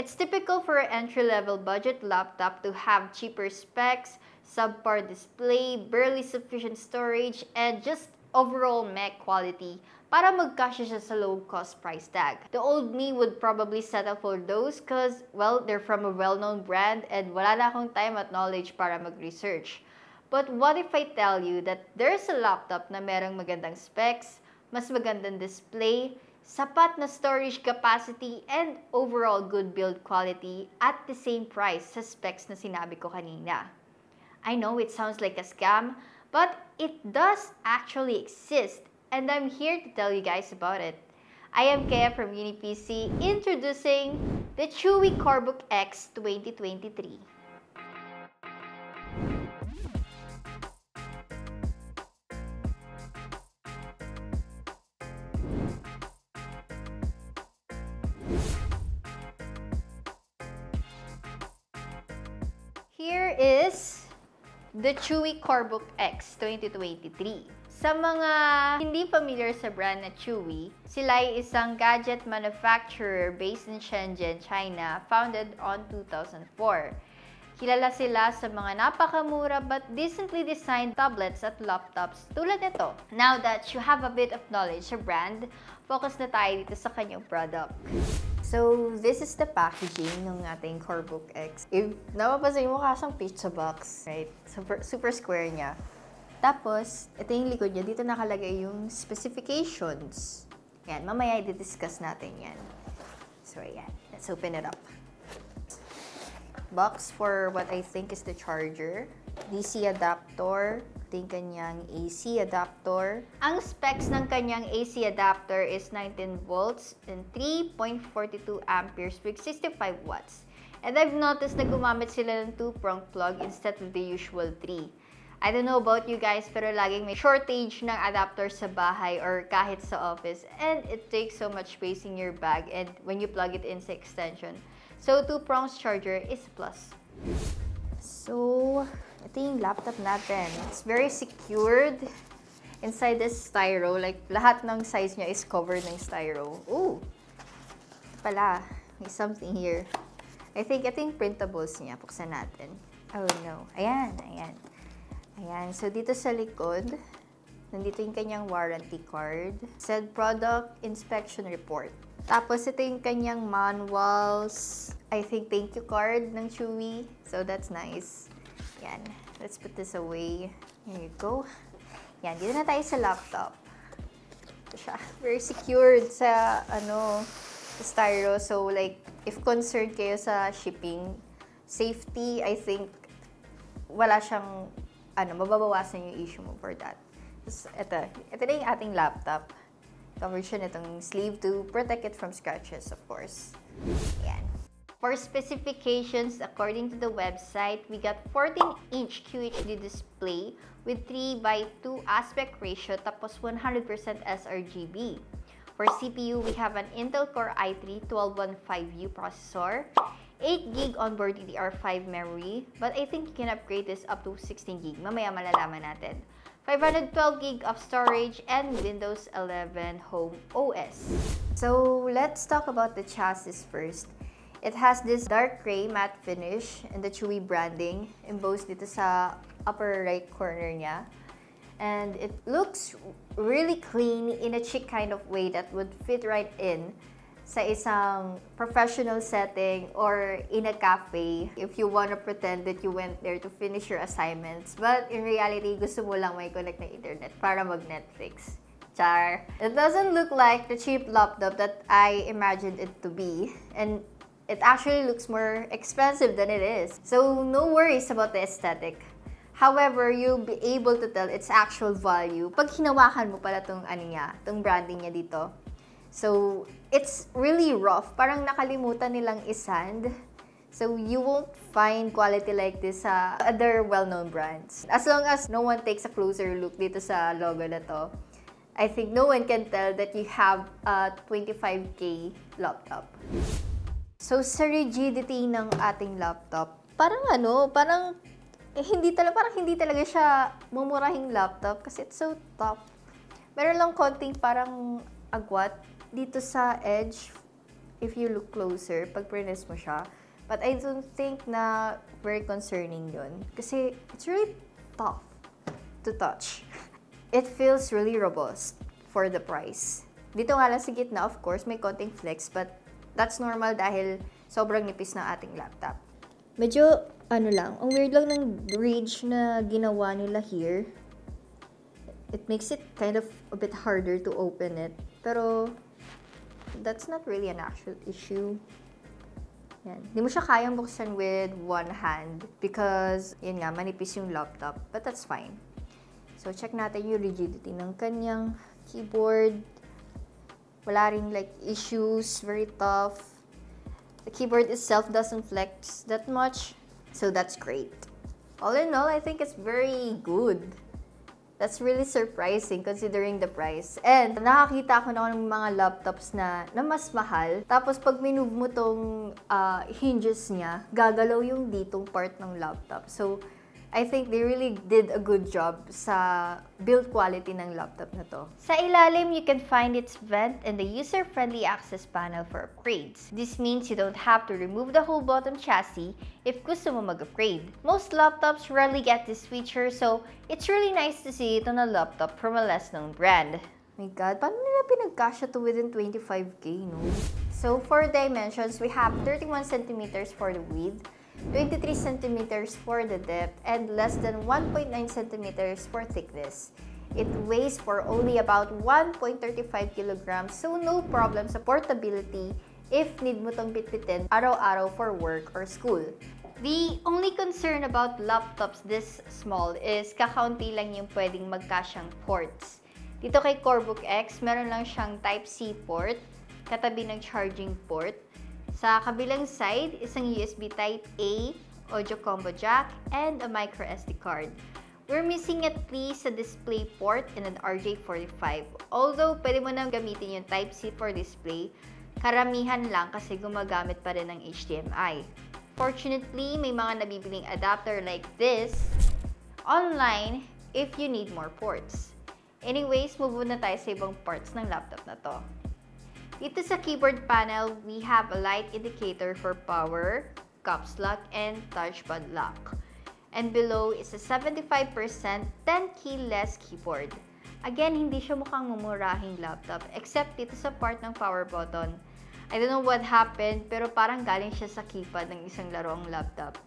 it's typical for an entry-level budget laptop to have cheaper specs, subpar display, barely sufficient storage, and just overall mech quality para magkasya siya sa low-cost price tag. The old me would probably settle for those cause, well, they're from a well-known brand and wala na akong time at knowledge para mag-research. But what if I tell you that there's a laptop na merong magandang specs, mas magandang display, sapat na storage capacity, and overall good build quality at the same price sa specs na sinabi ko kanina? I know it sounds like a scam, but it does actually exist, and I'm here to tell you guys about it. I am Kea from UniPC, introducing the Chewy Corebook X 2023. Here is the Chewy Corebook X 2023. Sa mga hindi familiar sa brand na Chewy, sila ay isang gadget manufacturer based in Shenzhen, China, founded on 2004. Kilala sila sa mga napakamura but decently designed tablets at laptops tulad nito. Now that you have a bit of knowledge sa brand, focus na tayo dito sa kanyang product. So, this is the packaging ng ating Corebook X. If napapansin mo, kasang pizza box, right? Super square niya. Tapos, ito yung likod niya. Dito nakalagay yung specifications. Yan, mamaya i-discuss natin yan. So, ayan. Let's open it up. Box for what I think is the charger. DC adapter. Ito yung kanyang AC adapter. Ang specs ng kanyang AC adapter is 19 volts and 3.42 amperes with 65 watts. And I've noticed na gumamit sila ng 2-prong plug instead of the usual 3. I don't know about you guys, pero laging may shortage ng adapter sa bahay or kahit sa office. And it takes so much space in your bag and when you plug it in sa extension. So, 2-prongs charger is a plus. So, ito yung laptop natin. It's very secured inside this styro. Like, lahat ng size niya is covered ng styro. Ooh! Pala, may something here. I think ito yung printables niya. Buksan natin. Oh no. Ayan, ayan. Ayan. So, dito sa likod, nandito yung kanyang warranty card. Said product inspection report. Tapos, ito yung kanyang manuals. I think thank you card ng Chewy. So, that's nice. Yan. Let's put this away. Here you go. Yan. Dito na tayo sa laptop. Ito siya. Very secured sa, sa styro. So, like, if concerned kayo sa shipping, safety, I think, wala siyang, mababawasan yung issue mo for that. Tapos, ito na yung ating laptop. Covered siya nitong sleeve to protect it from scratches, of course. Yan. For specifications, according to the website, we got 14-inch QHD display with 3:2 aspect ratio tapos 100% sRGB. For CPU, we have an Intel Core i3-1215U processor, 8GB onboard DDR5 memory, but I think you can upgrade this up to 16GB. Mamaya malalaman natin. 512GB of storage and Windows 11 Home OS. So, let's talk about the chassis first. It has this dark gray matte finish and the Chewy branding embossed dito sa upper right corner niya. And it looks really clean in a chic kind of way that would fit right in sa isang professional setting or in a cafe if you want to pretend that you went there to finish your assignments. But in reality, gusto mo lang may connect na internet para mag-Netflix. Char! It doesn't look like the cheap laptop that I imagined it to be. And it actually looks more expensive than it is. So, no worries about the aesthetic. However, you'll be able to tell its actual value pag hinawakan mo pala tong branding niya dito. So, it's really rough. Parang nakalimutan nilang isand. So, you won't find quality like this sa other well-known brands. As long as no one takes a closer look dito sa logo na to, I think no one can tell that you have a 25K laptop. So, sa rigidity ng ating laptop, parang hindi talaga siya mumurahing laptop kasi it's so tough. Meron lang konting parang agwat dito sa edge. if you look closer, pag press mo siya. But I don't think na very concerning yun. Kasi it's really tough to touch. It feels really robust for the price. Dito nga lang sa gitna, of course, may konting flex, but that's normal dahil sobrang nipis ng ating laptop. Medyo, ang weird lang ng bridge na ginawa nila here. It makes it kind of a bit harder to open it. Pero, that's not really an actual issue. Yan. Hindi mo siya kayang buksan with one hand because, yun nga, manipis yung laptop. But that's fine. So, check natin yung rigidity ng kanyang keyboard. Wala ring like issues, very tough. The keyboard itself doesn't flex that much, so that's great. All in all, I think it's very good. That's really surprising considering the price. And nakakita ako na ng mga laptops na mas mahal. Tapos pag minove mo tong hinges niya, gagalaw yung ditong part ng laptop. So, I think they really did a good job sa build quality ng laptop na to. Sa ilalim, you can find its vent and the user-friendly access panel for upgrades. This means you don't have to remove the whole bottom chassis if gusto mo mag-upgrade. Most laptops rarely get this feature, so it's really nice to see it on a laptop from a less-known brand. My God, paano nila pinagkasya to within 25K, no? So, for dimensions, we have 31 centimeters for the width, 23 centimeters for the depth, and less than 1.9 centimeters for thickness. It weighs for only about 1.35 kilograms, so no problem sa portability if need mo tong bitbitin araw-araw for work or school. The only concern about laptops this small is kakaunti lang yung pwedeng magkasyang ports. Dito kay Corebook X, meron lang siyang Type-C port, katabi ng charging port. Sa kabilang side, isang USB Type-A, audio combo jack, and a micro SD card. We're missing at least a display port and an RJ45. Although, pwede mo nang gamitin yung Type-C for display, karamihan lang kasi gumagamit pa rin ng HDMI. Fortunately, may mga nabibiling adapter like this online if you need more ports. Anyways, move na tayo sa ibang parts ng laptop na to. Dito sa keyboard panel, we have a light indicator for power, caps lock, and touchpad lock. And below is a 75% 10-key less keyboard. Again, hindi siya mukhang mumurahing laptop except dito sa part ng power button. I don't know what happened, pero parang galing siya sa keypad ng isang larong laptop.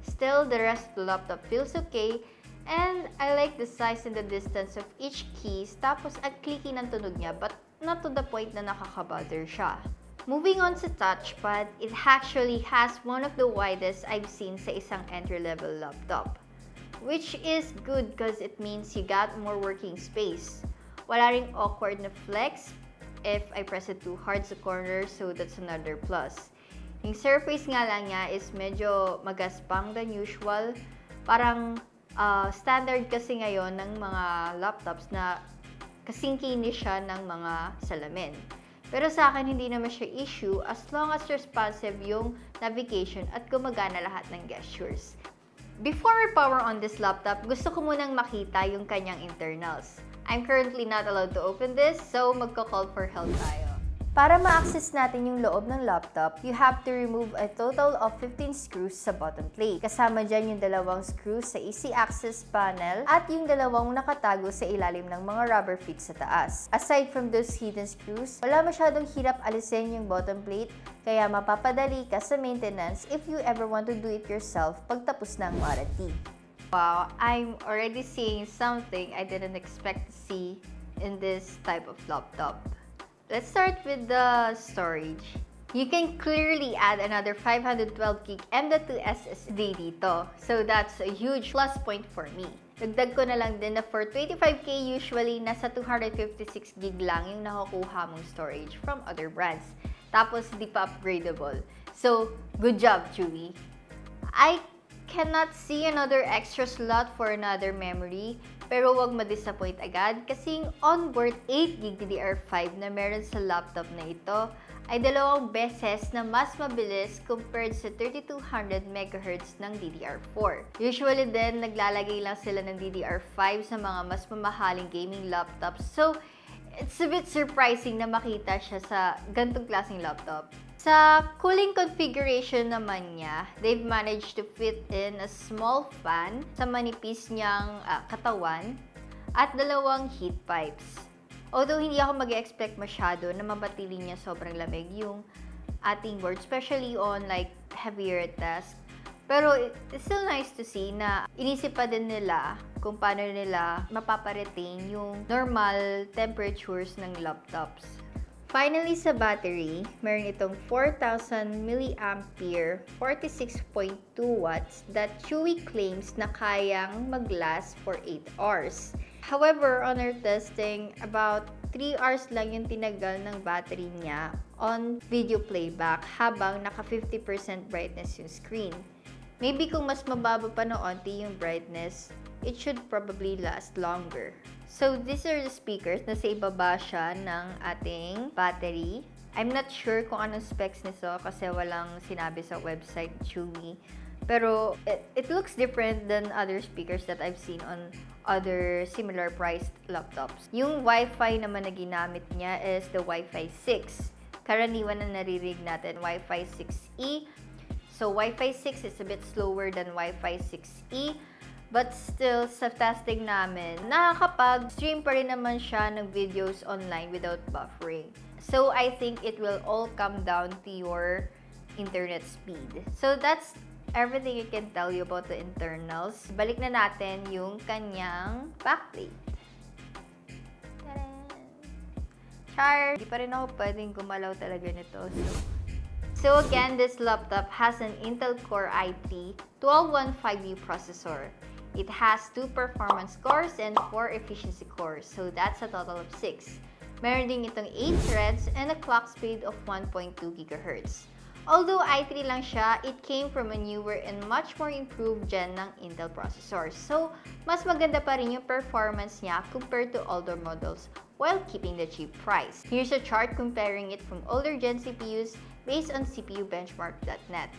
Still, the rest of the laptop feels okay, and I like the size and the distance of each keys, tapos ang clicky ng tunog niya, but not to the point na nakakabother siya. Moving on sa touchpad, it actually has one of the widest I've seen sa isang entry-level laptop. Which is good because it means you got more working space. Wala ring awkward na flex if I press it too hard sa corner, so that's another plus. Yung surface nga lang niya is medyo magaspang than usual. Parang standard kasi ngayon ng mga laptops na kasing kinis siya ng mga salamin. Pero sa akin, hindi naman siya issue as long as responsive yung navigation at gumagana lahat ng gestures. Before I power on this laptop, gusto ko munang makita yung kanyang internals. I'm currently not allowed to open this, so magko-call for help tayo. Para ma-access natin yung loob ng laptop, you have to remove a total of 15 screws sa bottom plate. Kasama dyan yung dalawang screws sa easy access panel at yung dalawang nakatago sa ilalim ng mga rubber feet sa taas. Aside from those hidden screws, wala masyadong hirap alisin yung bottom plate, kaya mapapadali ka sa maintenance if you ever want to do it yourself pagtapos ng warranty. Wow, I'm already seeing something I didn't expect to see in this type of laptop. Let's start with the storage. You can clearly add another 512GB M.2 SSD dito. So that's a huge plus point for me. Dagdag ko na lang din na for 25K usually nasa 256GB lang yung nakukuha mong storage from other brands. Tapos di pa upgradable. So good job, Chewy. I cannot see another extra slot for another memory. Pero wag ma-disappoint agad kasi yung onboard 8GB DDR5 na meron sa laptop na ito ay 2 beses na mas mabilis compared sa 3200 MHz ng DDR4. Usually din, naglalagay lang sila ng DDR5 sa mga mas mamahaling gaming laptops. So, it's a bit surprising na makita siya sa ganitong klaseng laptop. Sa cooling configuration naman niya, they've managed to fit in a small fan sa manipis niyang katawan at dalawang heat pipes. Although hindi ako mag-expect masyado na mabatili niya sobrang lamig yung ating board, especially on like heavier tasks. Pero it's still nice to see na inisip pa din nila kung paano nila mapaparetain yung normal temperatures ng laptops. Finally, sa battery, meron itong 4,000 mAh, 46.2 watts that Chewy claims na kayang mag-last for 8 hours. However, on our testing, about 3 hours lang yung tinagal ng battery niya on video playback habang naka 50% brightness yung screen. Maybe kung mas mababa pa na onti yung brightness, it should probably last longer. So, these are the speakers. Nasa ibaba siya ng ating battery. I'm not sure kung anong specs nito kasi walang sinabi sa website Chewy. Pero, it looks different than other speakers that I've seen on other similar priced laptops. Yung Wi-Fi naman na ginamit niya is the Wi-Fi 6. Karaniwan na naririnig natin, Wi-Fi 6E. So, Wi-Fi 6 is a bit slower than Wi-Fi 6E. But still, sa testing namin, nakakapag-stream pa rin naman siya ng videos online without buffering. So, I think it will all come down to your internet speed. So, that's everything I can tell you about the internals. Balik na natin yung kanyang backplate. Taran! Char! Di pa rin ako pwedeng gumalaw talaga nito. So again, this laptop has an Intel Core i3-12150U processor. It has 2 performance cores and 4 efficiency cores. So that's a total of 6. Meron din itong 8 threads and a clock speed of 1.2 GHz. Although i3 lang siya, it came from a newer and much more improved gen ng Intel processors. So, mas maganda pa rin yung performance niya compared to older models while keeping the cheap price. Here's a chart comparing it from older gen CPUs based on CPUbenchmark.net.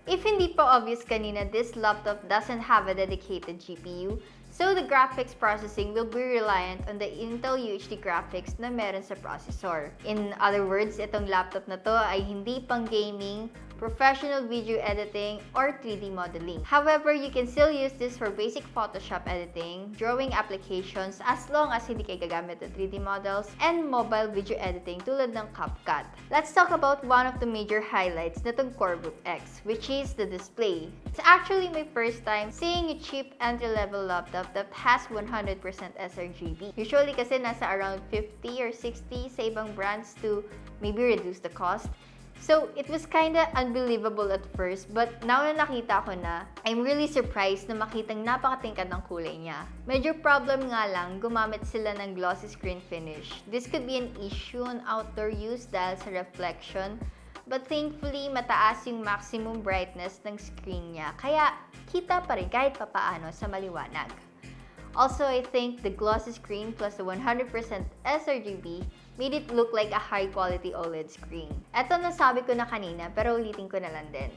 If hindi pa obvious kanina, this laptop doesn't have a dedicated GPU, so the graphics processing will be reliant on the Intel UHD graphics na meron sa processor. In other words, itong laptop na to ay hindi pang gaming, professional video editing, or 3D modeling. However, you can still use this for basic Photoshop editing, drawing applications as long as hindi kayo gagamit ng 3D models, and mobile video editing tulad ng CapCut. Let's talk about one of the major highlights nitong Corebook X, which is the display. It's actually my first time seeing a cheap entry-level laptop that has 100% sRGB. Usually kasi nasa around 50 or 60 sa ibang brands to maybe reduce the cost. So, it was kinda unbelievable at first, but now na nakita ko na, I'm really surprised na makitang napakatingkad ng kulay niya. Medyo problem nga lang, gumamit sila ng glossy screen finish. This could be an issue on outdoor use dahil sa reflection, but thankfully, mataas yung maximum brightness ng screen niya, kaya kita pa rin kahit papaano sa maliwanag. Also, I think the glossy screen plus the 100% sRGB made it look like a high-quality OLED screen. Ito nasabi ko na kanina, pero ulitin ko na lang din.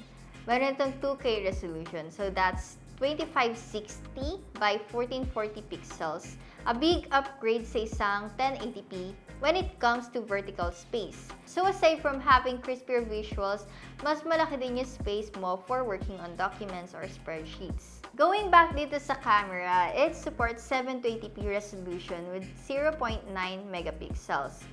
Meron itong 2K resolution, so that's 2560 by 1440 pixels. A big upgrade sa isang 1080p when it comes to vertical space. So aside from having crispier visuals, mas malaki din yung space mo for working on documents or spreadsheets. Going back dito sa camera, it supports 720p resolution with 0.9 megapixels.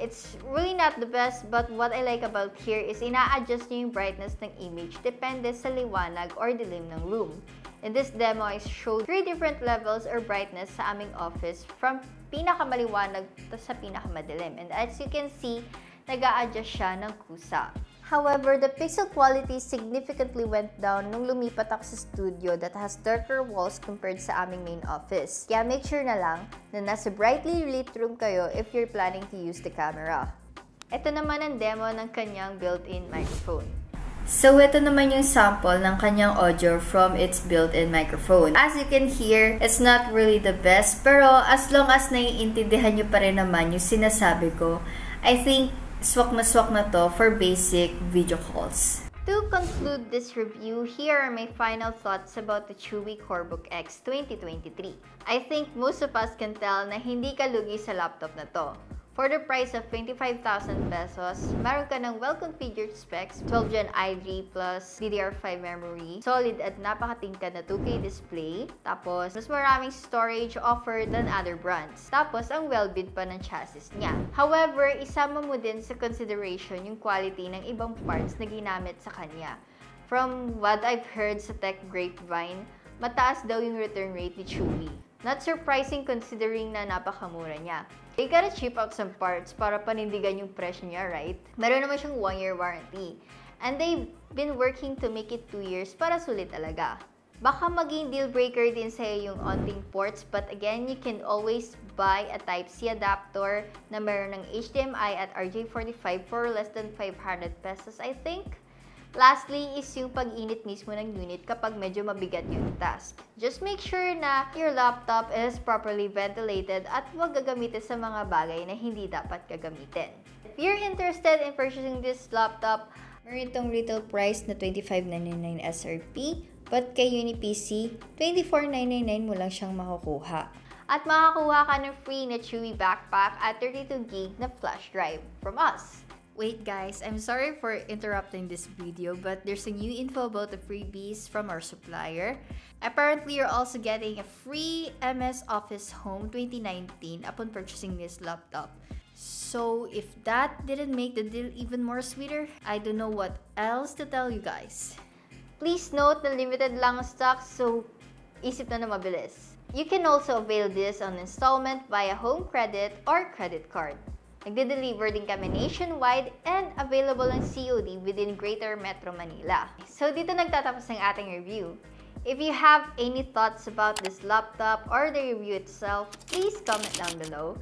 It's really not the best, but what I like about here is ina-adjust niyo yung brightness ng image depende sa liwanag or dilim ng room. In this demo, I showed 3 different levels or brightness sa aming office from pinakamaliwanag to sa pinakamadilim. And as you can see, nag-a-adjust siya ng kusa. However, the pixel quality significantly went down nung lumipat ako sa studio that has darker walls compared sa aming main office. Kaya make sure na lang na nasa brightly lit room kayo if you're planning to use the camera. Ito naman ang demo ng kanyang built-in microphone. So, ito naman yung sample ng kanyang audio from its built-in microphone. As you can hear, it's not really the best, pero as long as naiintindihan nyo pa rin naman yung sinasabi ko, I think swak na to for basic video calls. To conclude this review, here are my final thoughts about the Chewy Corebook X 2023. I think most of us can tell na hindi ka lugi sa laptop na to. For the price of 25,000 pesos, meron ka ng well-configured specs, 12 Gen i3 plus DDR5 memory, solid at napakatingkad na 2K display, tapos mas maraming storage offered than other brands. Tapos ang well-built pa ng chassis niya. However, isama mo din sa consideration yung quality ng ibang parts na ginamit sa kanya. From what I've heard sa tech grapevine, mataas daw yung return rate ni Chewy. Not surprising considering na napakamura niya. They gotta ship out some parts para panindigan yung presyo niya, right? Meron naman siyang 1-year warranty. And they've been working to make it 2 years para sulit talaga. Baka maging deal breaker din sa'yo yung onting ports, but again, you can always buy a Type-C adapter na meron ng HDMI at RJ45 for less than 500 pesos, I think. Lastly is yung pag-init mismo ng unit kapag medyo mabigat yung task. Just make sure na your laptop is properly ventilated at huwag gagamitin sa mga bagay na hindi dapat gagamitin. If you're interested in purchasing this laptop, meron itong retail price na $25.99 SRP, but kay UniPC, $24.999 mo lang siyang makukuha. At makakuha ka ng free na Chewy backpack at 32GB na flash drive from us. Wait guys, I'm sorry for interrupting this video, but there's a new info about the freebies from our supplier. Apparently, you're also getting a free MS Office Home 2019 upon purchasing this laptop. So if that didn't make the deal even more sweeter, I don't know what else to tell you guys. Please note na limited lang ang stock, so isip na mabilis. You can also avail this on installment via home credit or credit card. Nagde-deliver din kami nationwide and available ang COD within Greater Metro Manila. So dito nagtatapos ang ating review. If you have any thoughts about this laptop or the review itself, please comment down below.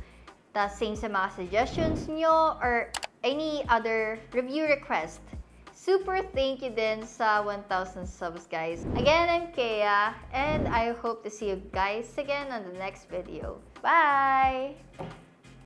Tas same sa mga suggestions nyo or any other review request. Super thank you din sa 1,000 subs guys. Again, I'm Kea and I hope to see you guys again on the next video. Bye!